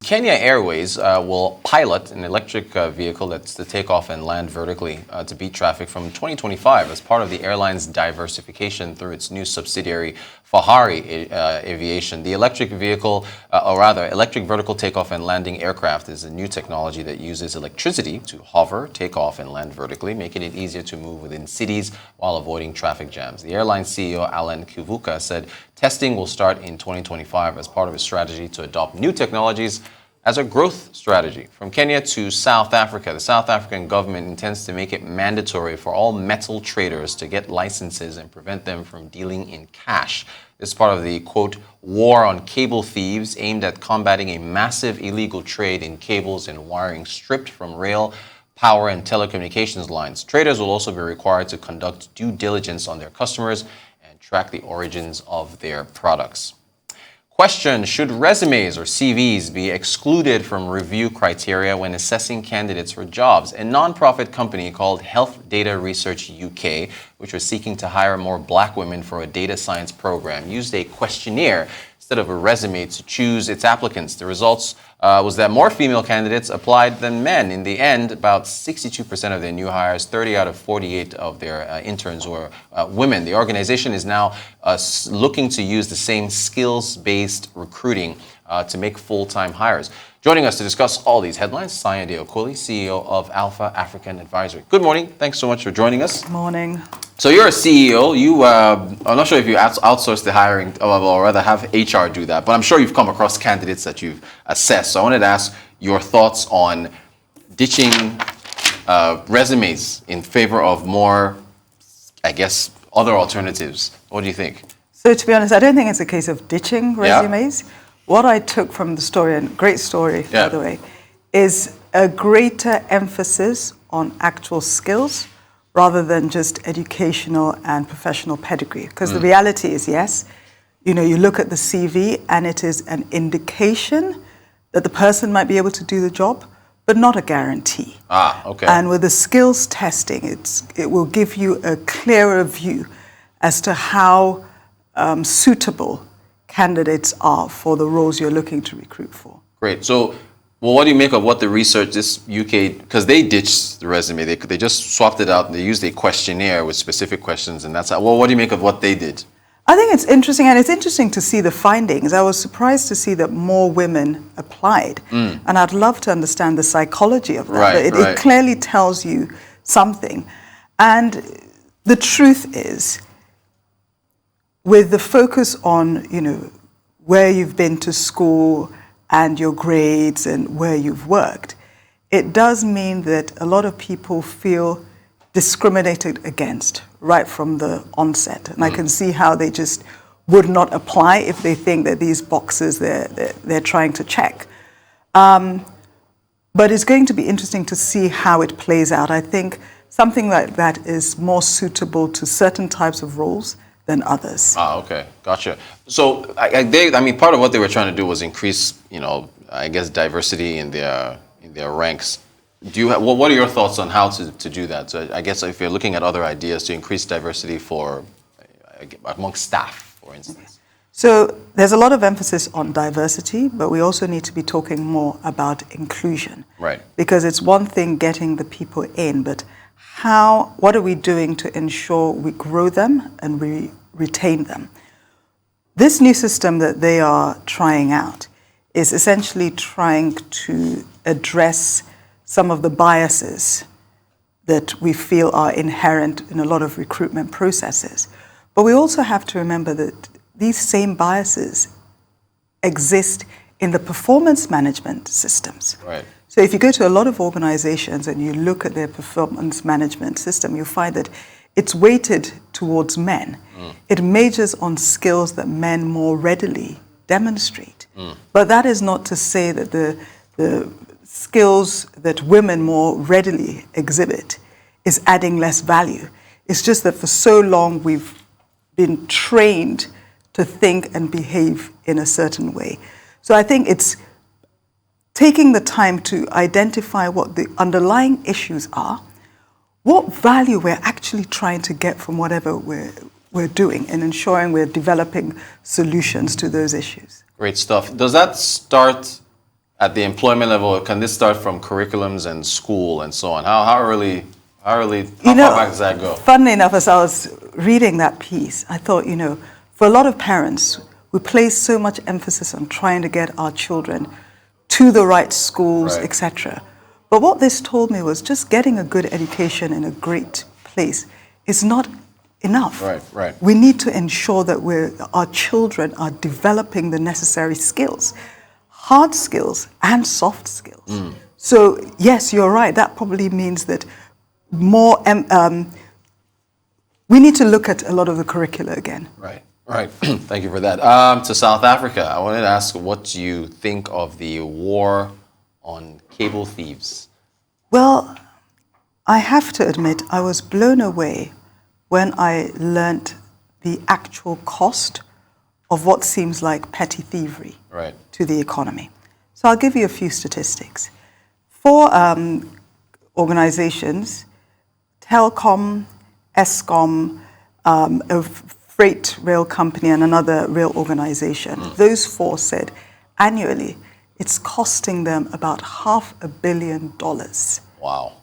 Kenya Airways will pilot an electric vehicle that's to take off and land vertically to beat traffic from 2025 as part of the airline's diversification through its new subsidiary, Fahari Aviation. The electric vehicle, or rather, electric vertical takeoff and landing aircraft is a new technology that uses electricity to hover, take off, and land vertically, making it easier to move within cities while avoiding traffic jams. The airline CEO, Alan Kivuka, said testing will start in 2025 as part of a strategy to adopt new technologies as a growth strategy. From Kenya to South Africa, the South African government intends to make it mandatory for all metal traders to get licenses and prevent them from dealing in cash. This is part of the, quote, war on cable thieves aimed at combating a massive illegal trade in cables and wiring stripped from rail, power, and telecommunications lines. Traders will also be required to conduct due diligence on their customers and track the origins of their products. Question: should resumes or CVs be excluded from review criteria when assessing candidates for jobs? A non-profit company called Health Data Research UK, which was seeking to hire more black women for a data science program, used a questionnaire instead of a resume to choose its applicants. The results was that more female candidates applied than men. In the end, about 62% of their new hires, 30 out of 48 of their interns were women. The organization is now looking to use the same skills-based recruiting to make full-time hires. Joining us to discuss all these headlines, Sanyade Okoli, CEO of Alpha African Advisory. Good morning. Thanks so much for joining us. Good morning. So you're a CEO. I'm not sure if you outsource the hiring, or rather have HR do that, but I'm sure you've come across candidates that you've assessed. So I wanted to ask your thoughts on ditching resumes in favor of more, I guess, other alternatives. What do you think? So to be honest, I don't think it's a case of ditching resumes. Yeah. What I took from the story, and great story, by the way, is a greater emphasis on actual skills rather than just educational and professional pedigree. Because the reality is, yes, you look at the CV and it is an indication that the person might be able to do the job, but not a guarantee. Okay. And with the skills testing, it will give you a clearer view as to how suitable candidates are for the roles you're looking to recruit for. Great. So, what do you make of what the research, this UK, because they ditched the resume, they just swapped it out and they used a questionnaire with specific questions, and that's how, well, what do you make of what they did? I think it's interesting, and it's interesting to see the findings. I was surprised to see that more women applied, and I'd love to understand the psychology of that. Right, but it clearly tells you something. And the truth is, with the focus on, where you've been to school and your grades and where you've worked, it does mean that a lot of people feel discriminated against right from the onset. And I can see how they just would not apply if they think that these boxes they're trying to check. But it's going to be interesting to see how it plays out. I think something like that is more suitable to certain types of roles than others. Okay, gotcha. So, part of what they were trying to do was increase, diversity in their ranks. What are your thoughts on how to do that? So, I guess if you're looking at other ideas to increase diversity amongst staff, for instance. So, there's a lot of emphasis on diversity, but we also need to be talking more about inclusion. Right. Because it's one thing getting the people in, but what are we doing to ensure we grow them and we retain them? This new system that they are trying out is essentially trying to address some of the biases that we feel are inherent in a lot of recruitment processes. But we also have to remember that these same biases exist in the performance management systems. Right. So if you go to a lot of organizations and you look at their performance management system, you find that it's weighted towards men. It majors on skills that men more readily demonstrate. But that is not to say that the skills that women more readily exhibit is adding less value. It's just that for so long we've been trained to think and behave in a certain way. So I think it's taking the time to identify what the underlying issues are, what value we're actually trying to get from whatever we're doing, and ensuring we're developing solutions to those issues. Great stuff. Does that start at the employment level, can this start from curriculums and school and so on? How early, how far back does that go? Funnily enough, as I was reading that piece, I thought, for a lot of parents, we place so much emphasis on trying to get our children to the right schools, Right. etc. But what this told me was just getting a good education in a great place is not enough. Right. We need to ensure that our children are developing the necessary skills, hard skills and soft skills. So yes, you're right. That probably means that more. We need to look at a lot of the curricula again. Right. Thank you for that. To South Africa, I wanted to ask what you think of the war on cable thieves. Well, I have to admit, I was blown away when I learnt the actual cost of what seems like petty thievery to the economy. So I'll give you a few statistics. For organizations, Telkom, Eskom, a freight rail company and another rail organization, those four said annually it's costing them about $500 million. Wow.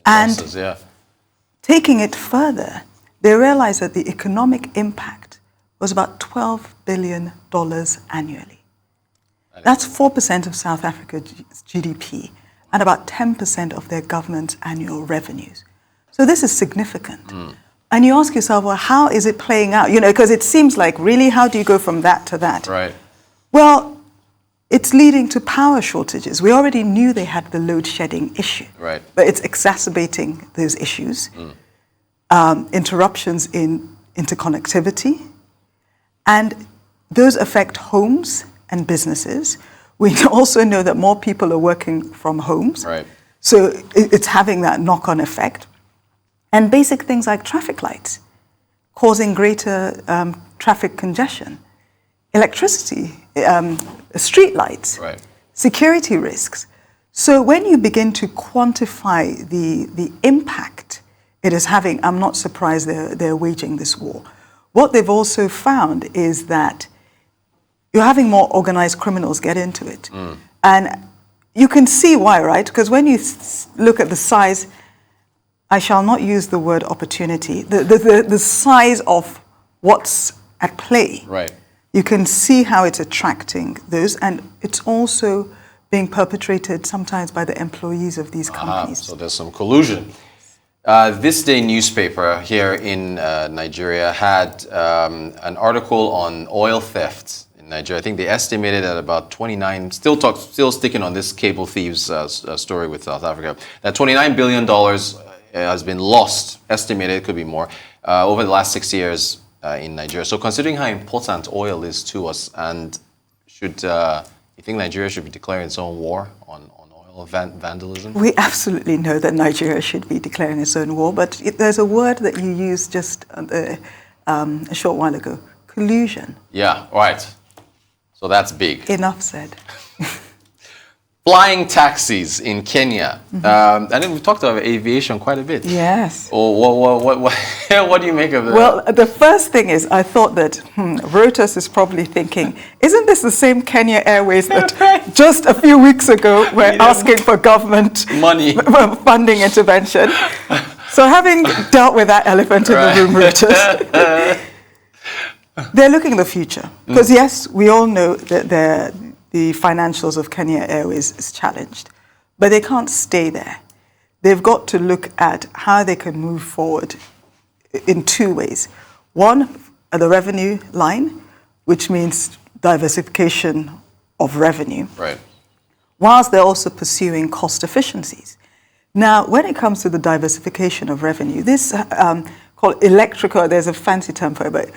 And losses, yeah. taking it further, they realized that the economic impact was about $12 billion annually. That's 4% of South Africa's GDP and about 10% of their government's annual revenues. So this is significant. And you ask yourself, well, how is it playing out? Because it seems like, really, how do you go from that to that? Right. Well, it's leading to power shortages. We already knew they had the load shedding issue. Right. But it's exacerbating those issues. Interruptions in interconnectivity. And those affect homes and businesses. We also know that more people are working from homes. Right. So it's having that knock-on effect. And basic things like traffic lights, causing greater traffic congestion. Electricity, street lights, Right. security risks. So when you begin to quantify the impact it is having, I'm not surprised they're waging this war. What they've also found is that you're having more organized criminals get into it. And you can see why, right? Because when you look at the size, I shall not use the word opportunity, the size of what's at play. Right. You can see how it's attracting those, and it's also being perpetrated sometimes by the employees of these companies. So there's some collusion. This Day newspaper here in Nigeria had an article on oil theft in Nigeria. I think they estimated at about 29, still sticking on this cable thieves story with South Africa, that $29 billion has been lost, estimated, it could be more, over the last 6 years in Nigeria. So considering how important oil is to us, and you think Nigeria should be declaring its own war on oil vandalism? We absolutely know that Nigeria should be declaring its own war, but there's a word that you used just a short while ago, collusion. Yeah, right. So that's big. Enough said. Flying taxis in Kenya. And then we've talked about aviation quite a bit. Yes. What do you make of that? Well, the first thing is I thought that Reuters is probably thinking, isn't this the same Kenya Airways that just a few weeks ago were asking for government money funding intervention? So having dealt with that elephant in the room, Reuters, they're looking at the future. Because yes, we all know that the financials of Kenya Airways is challenged, but they can't stay there. They've got to look at how they can move forward in two ways. One, at the revenue line, which means diversification of revenue, right, whilst they're also pursuing cost efficiencies. Now, when it comes to the diversification of revenue, this called electrical, there's a fancy term for it, but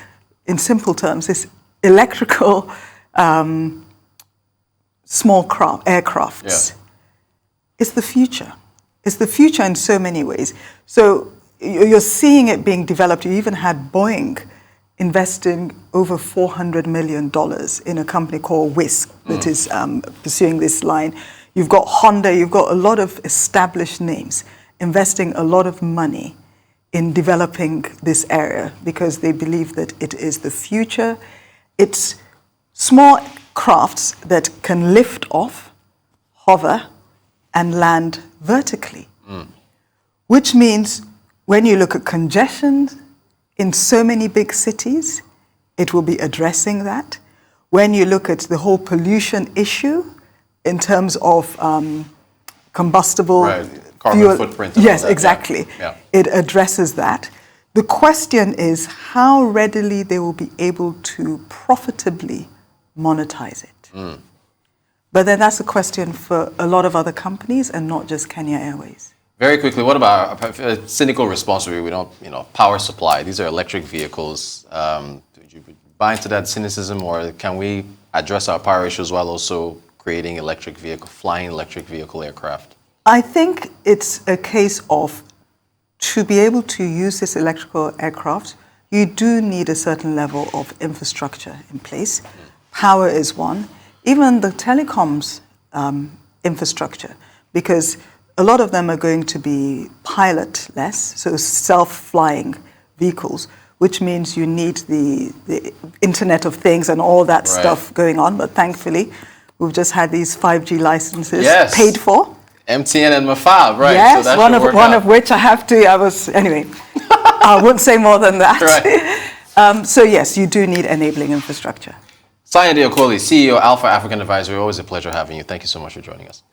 in simple terms, this electrical small aircrafts is the future. It's the future in so many ways. So you're seeing it being developed. You even had Boeing investing over $400 million in a company called Whisk that is pursuing this line. You've got Honda, you've got a lot of established names investing a lot of money in developing this area because they believe that it is the future. It's small crafts that can lift off, hover, and land vertically. Which means when you look at congestion in so many big cities, it will be addressing that. When you look at the whole pollution issue in terms of combustible carbon fuel, footprint. And yes, all that. exactly. Yeah. It addresses that. The question is how readily they will be able to profitably monetize it. But then that's a question for a lot of other companies and not just Kenya Airways. Very quickly, what about a cynical response where we don't, power supply? These are electric vehicles. Would you buy into that cynicism, or can we address our power issues while also creating flying electric vehicle aircraft? I think it's a case of, to be able to use this electrical aircraft, you do need a certain level of infrastructure in place. Power is one. Even the telecoms infrastructure, because a lot of them are going to be pilotless, so self-flying vehicles, which means you need the Internet of Things and all that stuff going on. But thankfully, we've just had these 5G licenses paid for. MTN and Mafab, right? Yes, so one of which anyway, I won't say more than that. Right. So yes, you do need enabling infrastructure. Sanyade Okoli, CEO, Alpha African Advisory. Always a pleasure having you. Thank you so much for joining us.